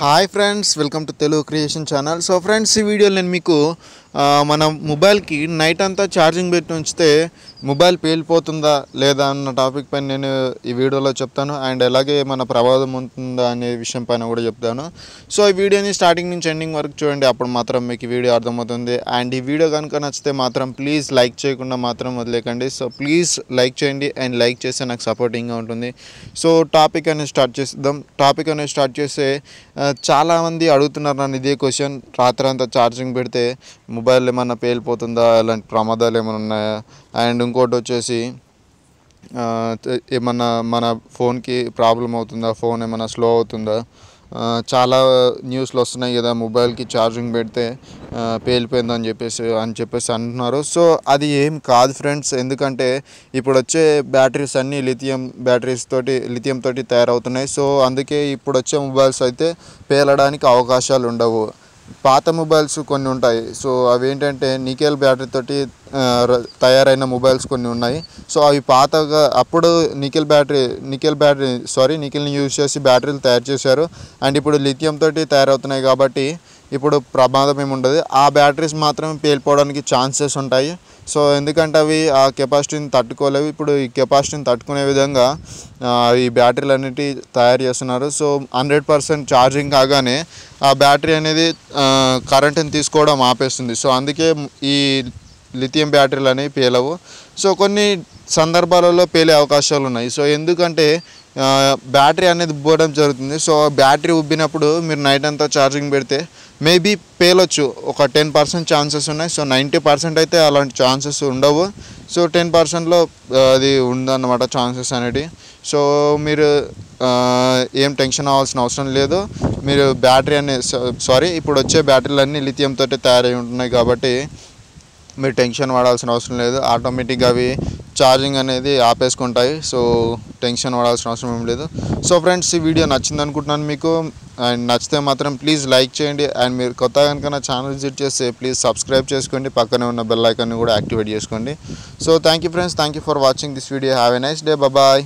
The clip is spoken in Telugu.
Hi friends, welcome to Telugu creation channel. So friends, ఈ వీడియోలో నేను మీకు మన మొబైల్కి నైట్ అంతా ఛార్జింగ్ పెట్టి ఉంచితే మొబైల్ పేలిపోతుందా లేదా అన్న టాపిక్ పైన నేను ఈ వీడియోలో చెప్తాను. అండ్ అలాగే మన ప్రమాదం ఉంటుందా అనే విషయం పైన కూడా చెప్తాను. సో ఈ వీడియోని స్టార్టింగ్ నుంచి ఎండింగ్ వరకు చూడండి, అప్పుడు మాత్రం మీకు ఈ వీడియో అర్థమవుతుంది. అండ్ ఈ వీడియో కనుక నచ్చితే మాత్రం ప్లీజ్ లైక్ చేయకుండా మాత్రం వదిలేకండి. సో ప్లీజ్ లైక్ చేయండి, అండ్ లైక్ చేస్తే నాకు సపోర్టింగ్గా ఉంటుంది. సో టాపిక్ అనేది స్టార్ట్ చేద్దాం. టాపిక్ అనేది స్టార్ట్ చేస్తే చాలామంది అడుగుతున్నారు నన్ను ఇదే క్వశ్చన్, రాత్రి అంతా ఛార్జింగ్ పెడితే మొబైల్ ఏమన్నా పేలిపోతుందా, అలాంటి ప్రమాదాలు ఏమైనా ఉన్నాయా? అండ్ ఇంకోటి వచ్చేసి ఏమన్నా మన ఫోన్కి ప్రాబ్లం అవుతుందా, ఫోన్ ఏమన్నా స్లో అవుతుందా? చాలా న్యూస్లు వస్తున్నాయి కదా, మొబైల్కి ఛార్జింగ్ పెడితే పేలిపోయిందని చెప్పేసి అంటున్నారు. సో అది ఏం కాదు ఫ్రెండ్స్, ఎందుకంటే ఇప్పుడు వచ్చే బ్యాటరీస్ అన్నీ లిథియం తోటి తయారవుతున్నాయి. సో అందుకే ఇప్పుడు వచ్చే మొబైల్స్ అయితే పేలడానికి అవకాశాలు ఉండవు. పాత మొబైల్స్ కొన్ని ఉంటాయి. సో అవి ఏంటంటే నికెల్ బ్యాటరీ తోటి తయారైన మొబైల్స్ కొన్ని ఉన్నాయి. సో అవి పాతగా అప్పుడు నికెల్ని యూజ్ చేసి బ్యాటరీలు తయారు చేశారు. అండ్ ఇప్పుడు లిథియం తోటి తయారవుతున్నాయి కాబట్టి ఇప్పుడు ప్రమాదం ఏమి ఉండదు. ఆ బ్యాటరీస్ మాత్రమే పేలిపోవడానికి ఛాన్సెస్ ఉంటాయి. సో ఎందుకంటే అవి ఆ కెపాసిటీని తట్టుకోలేవు. ఇప్పుడు ఈ కెపాసిటీని తట్టుకునే విధంగా ఈ బ్యాటరీలు అనేవి తయారు చేస్తున్నారు. సో 100% ఛార్జింగ్ కాగానే ఆ బ్యాటరీ అనేది కరెంటుని తీసుకోవడం ఆపేస్తుంది. సో అందుకే ఈ లిథియం బ్యాటరీలు అనేవి పేలవు. సో కొన్ని సందర్భాలలో పేలే అవకాశాలు ఉన్నాయి. సో ఎందుకంటే బ్యాటరీ అనేది ఉబ్బడం జరుగుతుంది. సో బ్యాటరీ ఉబ్బినప్పుడు మీరు నైట్ అంతా ఛార్జింగ్ పెడితే మేబీ పేలొచ్చు. ఒక 10% ఛాన్సెస్ ఉన్నాయి. సో 90% అయితే అలాంటి ఛాన్సెస్ ఉండవు. సో 10%లో అది ఉందన్నమాట ఛాన్సెస్ అనేవి. సో మీరు ఏం టెన్షన్ అవ్వాల్సిన అవసరం లేదు. మీరు బ్యాటరీ ఇప్పుడు వచ్చే బ్యాటరీలు అన్నీ లిథియం తోటి తయారై ఉంటున్నాయి కాబట్టి మీరు టెన్షన్ పడాల్సిన అవసరం లేదు. ఆటోమేటిక్గా అవి ఛార్జింగ్ అనేది ఆపేసుకుంటాయి. సో టెన్షన్ పడాల్సిన అవసరం ఏం లేదు. సో ఫ్రెండ్స్, ఈ వీడియో నచ్చింది అనుకుంటున్నాను మీకు. అండ్ నచ్చితే మాత్రం ప్లీజ్ లైక్ చేయండి. అండ్ మీరు కొత్తగా కనుక నా ఛానల్ విజిట్ చేస్తే ప్లీజ్ సబ్స్క్రైబ్ చేసుకోండి, పక్కనే ఉన్న బెల్ ఐకాన్ని కూడా యాక్టివేట్ చేసుకోండి. So thank you friends, thank you for watching this video. Have a nice day. Bye.